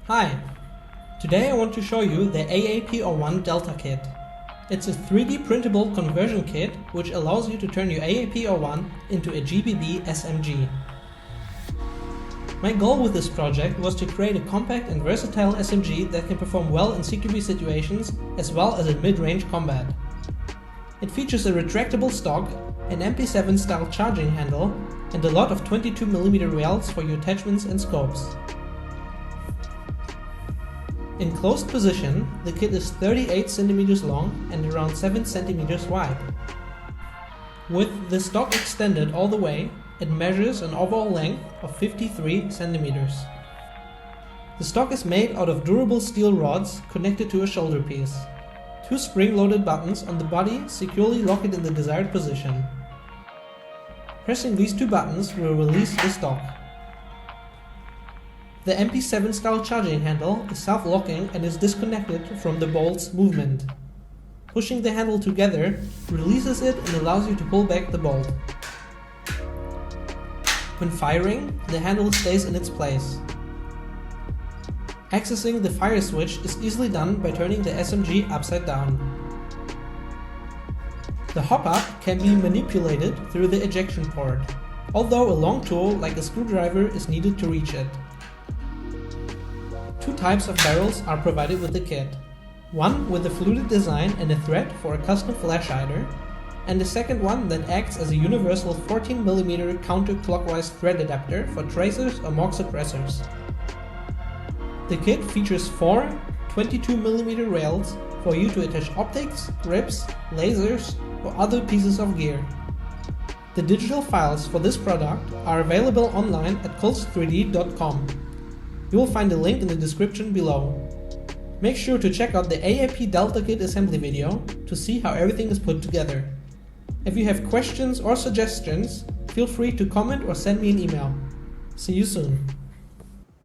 Hi! Today I want to show you the AAP01 Delta Kit. It's a 3D printable conversion kit which allows you to turn your AAP01 into a GBB SMG. My goal with this project was to create a compact and versatile SMG that can perform well in CQB situations as well as in mid-range combat. It features a retractable stock, an MP7 style charging handle, and a lot of 22mm rails for your attachments and scopes. In closed position, the kit is 38 cm long and around 7 cm wide. With the stock extended all the way, it measures an overall length of 53 cm. The stock is made out of durable steel rods connected to a shoulder piece. Two spring-loaded buttons on the body securely lock it in the desired position. Pressing these two buttons will release the stock. The MP7 style charging handle is self-locking and is disconnected from the bolt's movement. Pushing the handle together releases it and allows you to pull back the bolt. When firing, the handle stays in its place. Accessing the fire switch is easily done by turning the SMG upside down. The hop-up can be manipulated through the ejection port, although a long tool like a screwdriver is needed to reach it. Two types of barrels are provided with the kit. One with a fluted design and a thread for a custom flash hider, and the second one that acts as a universal 14mm counterclockwise thread adapter for tracers or MOG suppressors. The kit features four 22mm rails for you to attach optics, grips, lasers, or other pieces of gear. The digital files for this product are available online at colts3d.com. You will find a link in the description below. Make sure to check out the AAP Delta Kit assembly video to see how everything is put together. If you have questions or suggestions, feel free to comment or send me an email. See you soon.